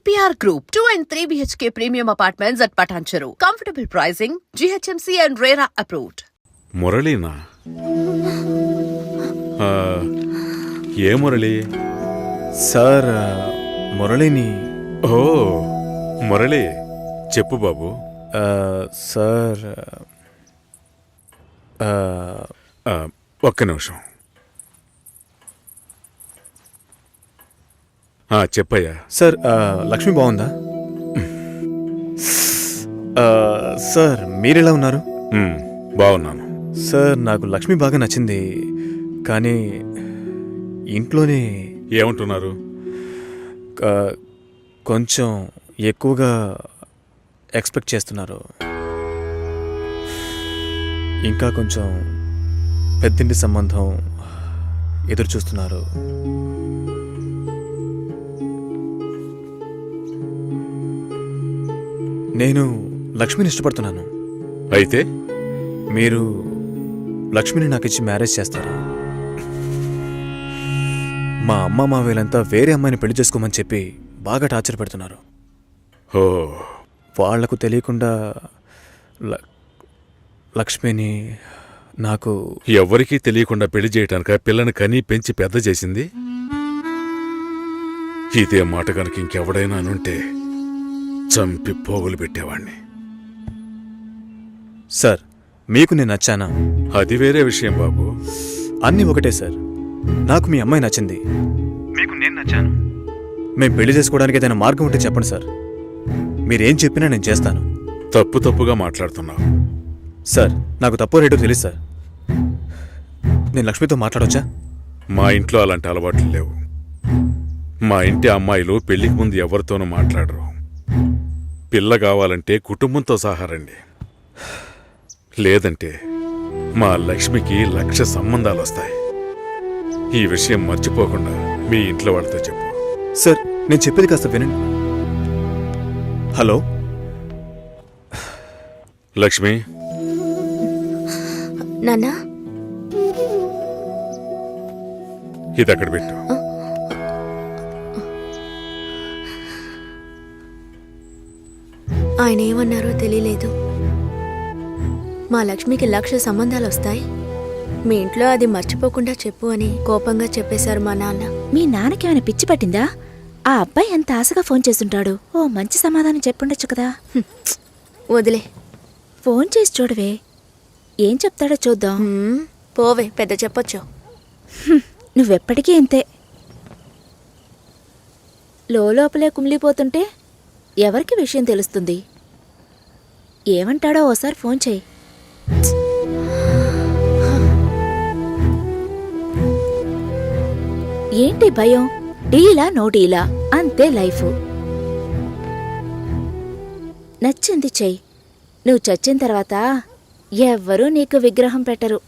EPR Group, 2 and 3 BHK premium apartments at Patancheru. Comfortable pricing, GHMC and RERA approved. మురళీనా? ఏ Murali? Sir మురళిని. ఓ మురళి, చెప్పు బాబు. సార్ ఒక్క నిమిషం. చెప్పయ్యా. సార్ లక్ష్మి బాగుందా? సార్ మీరెలా ఉన్నారు? బాగున్నాను సార్. నాకు లక్ష్మి బాగా నచ్చింది, కానీ ఇంట్లోనే ఏమంటున్నారు? కొంచెం ఎక్కువగా ఎక్స్పెక్ట్ చేస్తున్నారు. ఇంకా కొంచెం పెద్దింటి సంబంధం ఎదురు చూస్తున్నారు. నేను లక్ష్మిని ఇష్టపడుతున్నాను. అయితే మీరు లక్ష్మిని నాకు ఇచ్చి మ్యారేజ్ చేస్తారా? మా అమ్మ మా వీళ్ళంతా వేరే అమ్మాయిని పెళ్లి చేసుకోమని చెప్పి బాగా టార్చర్ పెడుతున్నారు. ఓ, వాళ్లకు తెలియకుండా లక్ష్మిని నాకు ఎవరికీ తెలియకుండా పెళ్లి చేయటానిక పిల్లని కనీ పెంచి పెద్ద చేసింది? ఇదే మాట కనుక ఇంకెవడైనా అనుంటే చంపి పోగులు పెట్టేవాణ్ణి. సార్ మీకు నేను నచ్చానా? అది వేరే విషయం బాబు. అన్నీ ఒకటే సార్. నాకు మీ అమ్మాయి నచ్చింది, మీకు నేను నచ్చాను. మేము పెళ్లి చేసుకోవడానికి ఏదైనా మార్గం ఉంటే చెప్పండి సార్. మీరేం చెప్పినా నేను చేస్తాను. తప్పుగా మాట్లాడుతున్నావు. సార్ నాకు తప్పు రేటో తెలుసు సార్. నేను లక్ష్మితో మాట్లాడొచ్చా? మా ఇంట్లో అలాంటి అలవాట్లు లేవు. మా ఇంటి అమ్మాయిలు పెళ్లికి ముందు ఎవరితోనూ మాట్లాడరు. పిల్ల కావాలంటే కుటుంబంతో సహా రండి, లేదంటే మా లక్ష్మికి 1,00,000 సంబంధాలు వస్తాయి. ఈ విషయం మర్చిపోకుండా మీ ఇంట్లో వాళ్ళతో చెప్పు. సార్ నేను చెప్పేది కాస్త వినండి. హలో లక్ష్మి. నాన్నా, ఇది అక్కడ పెట్టు. ఆయన ఏమన్నారో తెలియలేదు. మా లక్ష్మికి 1,00,000 సంబంధాలు వస్తాయి, మీ ఇంట్లో అది మర్చిపోకుండా చెప్పు అని కోపంగా చెప్పేశారు మా నాన్న. మీ నాన్నకేమైనా పిచ్చి పట్టిందా? ఆ అబ్బాయి ఎంత ఆశగా ఫోన్ చేస్తుంటాడు. ఓ మంచి సమాధానం చెప్పుండొచ్చు కదా. వదిలే, ఫోన్ చేసి చూడవే, ఏం చెప్తాడో చూద్దాం. పోవే, పెద్ద చెప్పొచ్చు. నువ్వెప్పటికీ ఇంతే, లోపలే కుమిలిపోతుంటే ఎవరికి విషయం తెలుస్తుంది? ఏమంటాడో ఓసారి ఫోన్ చేయి. ఏంటి భయం? డీలా నో డీలా, అంతే లైఫ్. నచ్చింది చెయ్యి. నువ్వు చచ్చిన తర్వాత ఎవ్వరూ నీకు విగ్రహం పెట్టరు.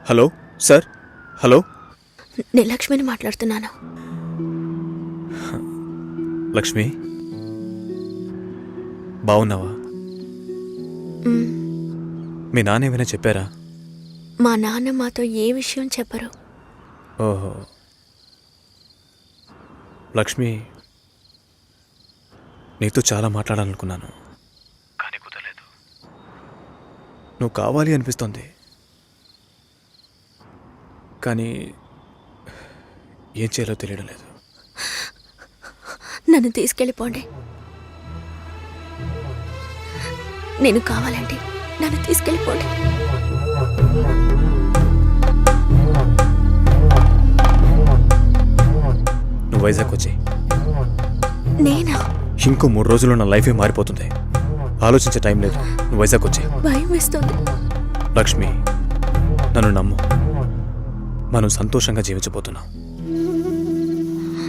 Hello sir. హలో, నేను లక్ష్మిని మాట్లాడుతున్నాను. లక్ష్మి బాగున్నావా? మీ నాన్న ఏమైనా చెప్పారా? మా నాన్న మాతో ఏ విషయం చెప్పరు. ఓహో, లక్ష్మి నీతో చాలా మాట్లాడాలనుకున్నాను, కానీ కుదరలేదు. నువ్వు కావాలి అనిపిస్తోంది, కానీ ఏం చేయాలో తెలియడం లేదు. నన్ను తీసుకెళ్ళిపోండి. నేను కావాలండి, నన్ను తీసుకెళ్ళిపోండి. నువ్వు వైజాగ్ వచ్చి నేనా? ఇంకో 3 రోజుల్లో నా లైఫే మారిపోతుంది. ఆలోచించే టైం లేదు. నువ్వు వైజాగ్ వచ్చి. భయం వేస్తుంది. లక్ష్మి, నన్ను నమ్ము. మనం సంతోషంగా జీవించబోతున్నాం.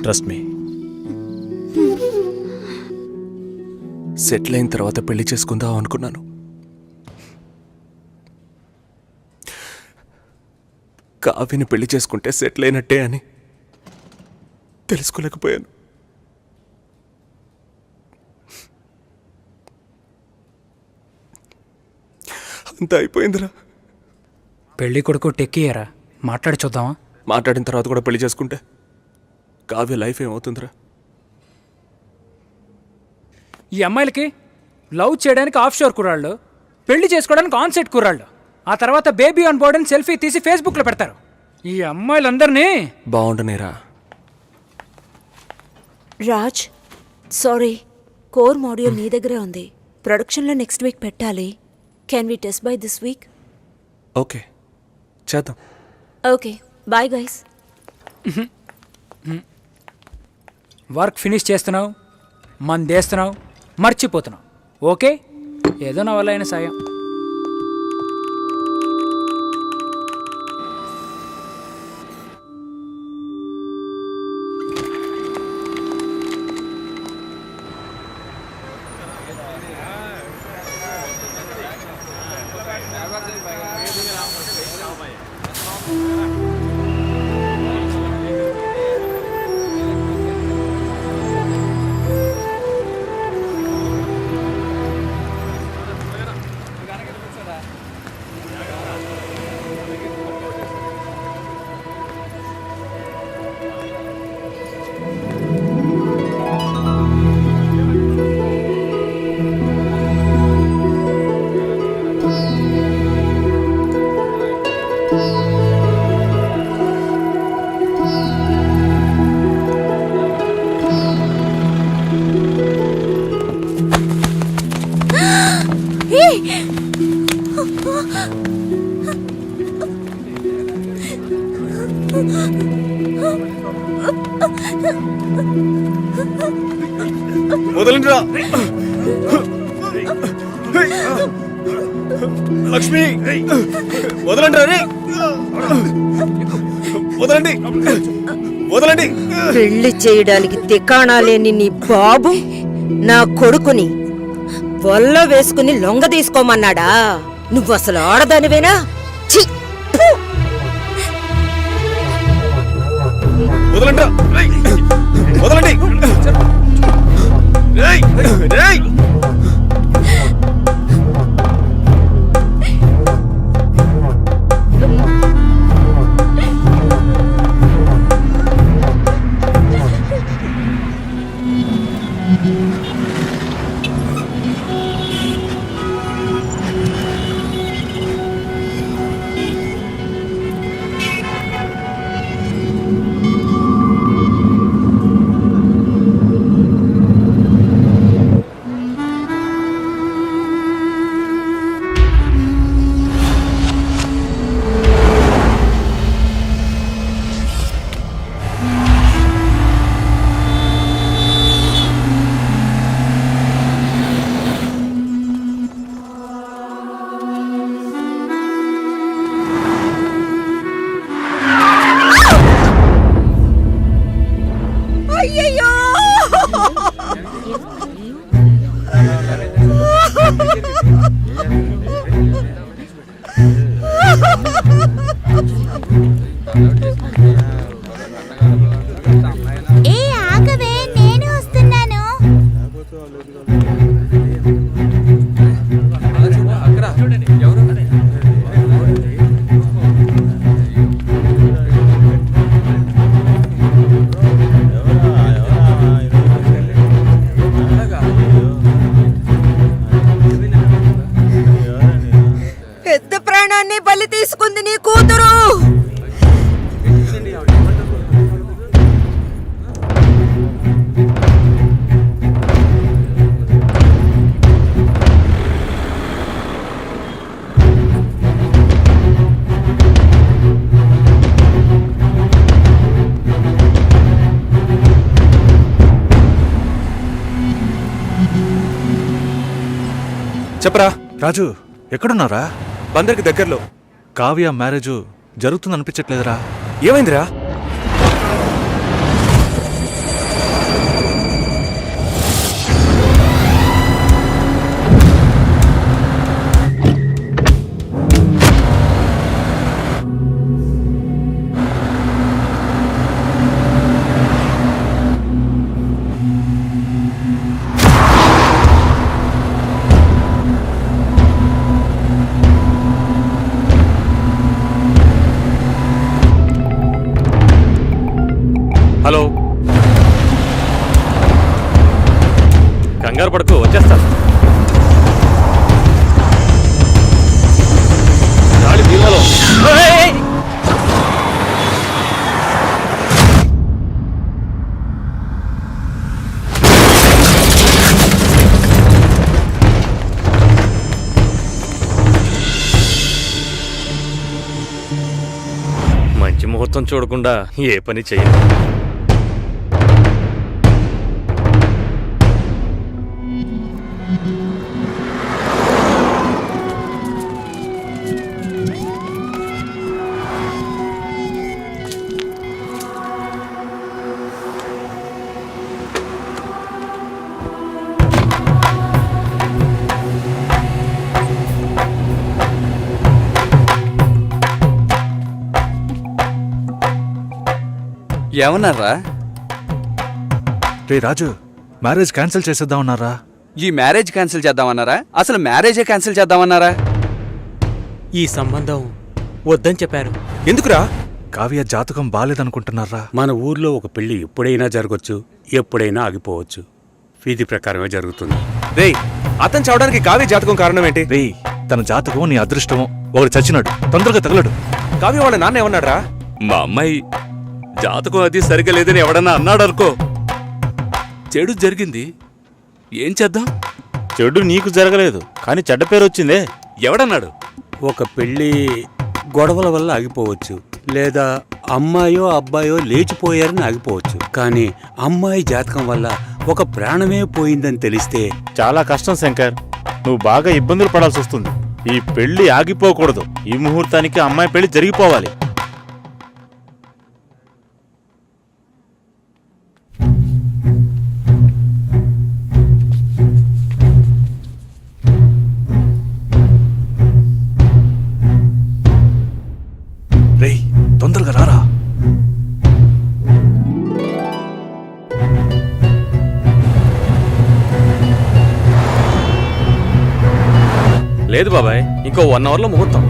Trust me. సెటిల్ అయిన తర్వాత పెళ్లి చేసుకుందాం అనుకున్నాను. కావ్యని పెళ్లి చేసుకుంటే సెటిల్ అయినట్టే అని తెలుసుకోలేకపోయాను. అంతా అయిపోయిందిరా. పెళ్లి కొడుకు టెక్కియరా, మాట్లాడి చూద్దామా? మాట్లాడిన తర్వాత కూడా పెళ్లి చేసుకుంటే కావ్య లైఫ్ ఏమవుతుందిరా? ఈ అమ్మాయిలకి లవ్ చేయడానికి ఆఫ్ షోర్ కుర్రాళ్ళు, పెళ్లి చేసుకోవడానికి ఆన్ సెట్ కుర్రాళ్ళు, ఆ తర్వాత బేబీ ఆన్ బోర్డ్ అని సెల్ఫీ తీసి ఫేస్బుక్లో పెడతారు. ఈ అమ్మాయిలందరినీ బాగుండనేరా. రాజ్, సారీ, కోర్ మాడ్యూల్ నీ దగ్గరే ఉంది. ప్రొడక్షన్లో నెక్స్ట్ వీక్ పెట్టాలి. Can we test by this week? Okay, చేద్దాం. Okay, bye guys. Work finish చేస్తున్నావు, మందేస్తున్నావు, మర్చిపోతున్నావు. ఓకే, ఏదో నా వల్ల అయిన సాయం. వదలండిరా. లక్ష్మి, వదలండిరా. రే, వదలండి, వదలండి. పెళ్లి చేయడానికి తికాణా లేని నీ బాబు నా కొడుకుని వల్ల వేసుకుని లొంగ తీసుకోమన్నాడా? నువ్వు అసలు ఆడదానివేనా? ఛీ! ఫు! వదలండిరా. వదలండి. రేయ్, రేయ్. ఏ ఆగవే, నేను వస్తున్నాను. పెద్ద ప్రాణాన్ని బలి తీసుకుంది నీ కూతురు. చెప్పరా. రాజు ఎక్కడున్నారా? బందర్కి దగ్గరలో. కావ్య మ్యారేజ్ జరుగుతుంది అనిపించట్లేదురా? ఏమైందిరా? హలో, కంగారు పడుకో, వచ్చేస్తాను. గాలి దీనిలో. మంచి ముహూర్తం చూడకుండా ఏ పని చెయ్యను. ఏమన్నారా? రే రాజు, మ్యారేజ్ క్యాన్సిల్ చేసేద్దామన్నారా? ఈ మ్యారేజ్ క్యాన్సిల్ చేద్దామన్నారా? అసలు మ్యారేజే క్యాన్సిల్ చేద్దామన్నారా? ఈ సంబంధం వద్దని చెప్పారు. ఎందుకురా? కావ్య జాతకం బాలేదనుకుంటున్నారా? మన ఊర్లో ఒక పెళ్లి ఎప్పుడైనా జరగచ్చు, ఎప్పుడైనా ఆగిపోవచ్చు. విధి ప్రకారమే జరుగుతుంది. రేయ్, అతను చావడానికి కావ్య జాతకం కారణం ఏంటి? రే, తన జాతకం నీ అదృష్టమో. ఒకడు చచ్చినాడు, తొందరగా తగలడు. కావ్య వాళ్ళ నాన్న ఏమన్నాడ్రా? మా అమ్మాయి జాతకం అది సరిగా లేదని ఎవడన్నా అన్నాడు అనుకో, చెడు జరిగింది, ఏం చేద్దాం? చెడు నీకు జరగలేదు, కానీ చెడ్డ పేరు వచ్చిందే. ఎవడన్నాడు? ఒక పెళ్లి గొడవల వల్ల ఆగిపోవచ్చు, లేదా అమ్మాయో అబ్బాయో లేచిపోయారని ఆగిపోవచ్చు. కానీ అమ్మాయి జాతకం వల్ల ఒక ప్రాణమే పోయిందని తెలిస్తే చాలా కష్టం శంకర్, నువ్వు బాగా ఇబ్బందులు పడాల్సి వస్తుంది. ఈ పెళ్లి ఆగిపోకూడదు. ఈ ముహూర్తానికి అమ్మాయి పెళ్లి జరిగిపోవాలి. రేయ్, తొందరగా రారా. లేదు బాబాయ్, ఇంకో 1 అవర్లో ముహూర్తం.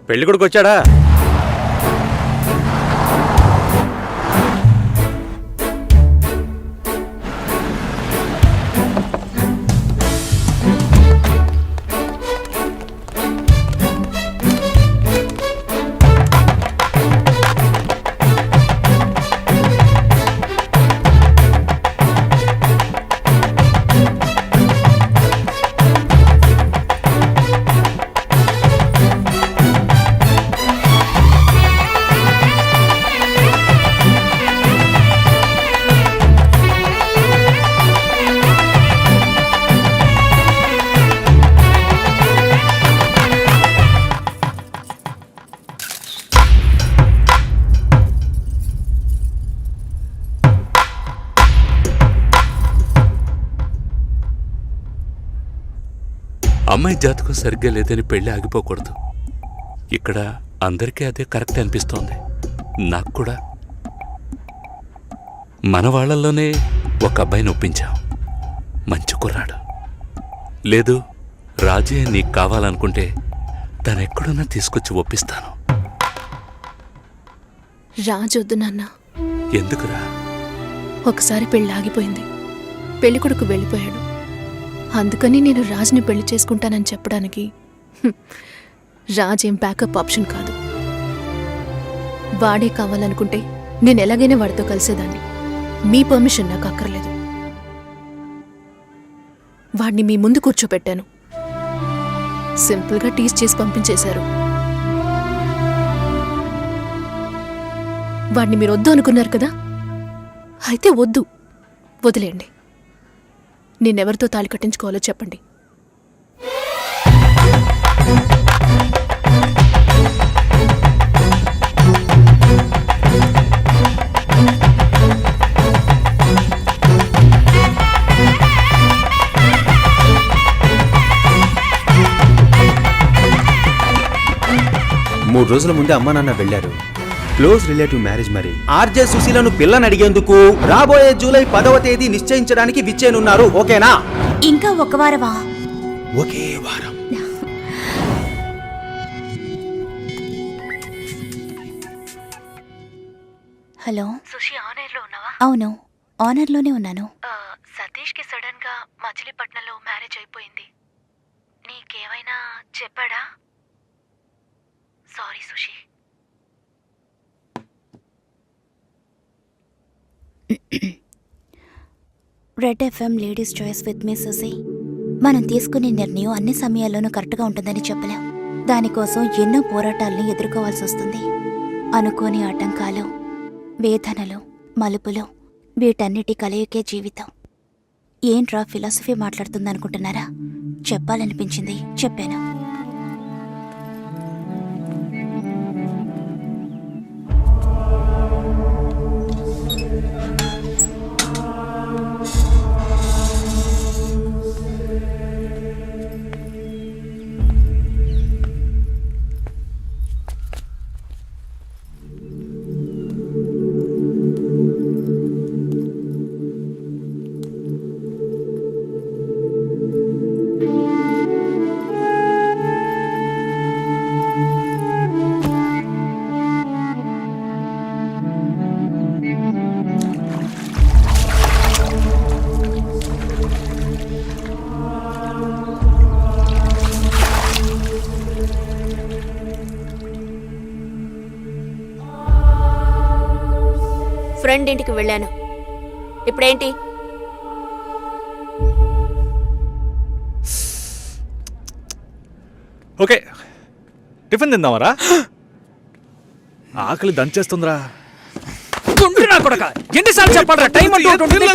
పెళ్లి కొడుకు వచ్చాడా? అమ్మాయి జాతకం సరిగ్గా లేదని పెళ్లి ఆగిపోకూడదు. ఇక్కడ అందరికీ అదే కరెక్ట్ అనిపిస్తోంది, నాకు కూడా. మన వాళ్ళల్లోనే ఒక అబ్బాయిని ఒప్పించాం, మంచి కుర్రాడు. లేదు, రాజే నీకు కావాలనుకుంటే తనెక్కడున్నా తీసుకొచ్చి ఒప్పిస్తాను. రాజొద్దు నాన్న. ఎందుకురా? ఒకసారి పెళ్ళి ఆగిపోయింది, పెళ్లి కొడుకు వెళ్ళిపోయాడు. అందుకని నేను రాజ్ని పెళ్లి చేసుకుంటానని చెప్పడానికి రాజ్ ఏం బ్యాకప్ ఆప్షన్ కాదు. వాడే కావాలనుకుంటే నేను ఎలాగైనా వాడితో కలిసేదాన్ని. మీ పర్మిషన్ నాకు అక్కర్లేదు. వాడిని మీ ముందు కూర్చోపెట్టాను, సింపుల్గా టీస్ చేసి పంపించేశారు. వాడిని మీరు వద్దు అనుకున్నారు కదా, అయితే వద్దు. వదిలేయండి. నేనెవరితో తాళి కట్టించుకోవాలో చెప్పండి. మూడు రోజుల ముందే అమ్మా నాన్న వెళ్ళారు. క్లోజ్ రిలేటివ్ మ్యారేజ్ మరి. ఆర్జే సుశీలను పిల్లని అడిగేందుకు రాబోయే జూలై 10వ తేదీ నిశ్చయించడానికి విచ్చేనున్నారు. ఓకేనా? ఇంకా ఒక వారమా? ఒకే వారం. హలో సుషి, ఆనర్లో ఉన్నావా? అవును, ఆనర్లోనే ఉన్నాను. సతీష్కి సడన్ గా మచిలీపట్నంలో మ్యారేజ్ అయిపోయింది. నీకేమైనా చెప్పాడా? Sorry Sushi. Red FM ladies choice with me Susi. మనం తీసుకునే నిర్ణయం అన్ని సమయాల్లోనూ కరెక్ట్గా ఉంటుందని చెప్పలేం. దానికోసం ఎన్నో పోరాటాలను ఎదుర్కోవాల్సి వస్తుంది. అనుకోని ఆటంకాలు, వేదనలు, మలుపులు, వీటన్నిటి కలయికే జీవితం. ఏంట్రా ఫిలాసఫీ మాట్లాడుతుందనుకుంటున్నారా? చెప్పాలనిపించింది, చెప్పాను. ఫ్రెండ్ ఇంటికి వెళ్ళాను. ఇప్పుడేంటి? ఓకే, టిఫిన్ తిందామరా? ఆకలి దంచేస్తుందిరా. ఎన్నిసార్లు చెప్పాలరా? టైం అంటూ ఉంటుంది.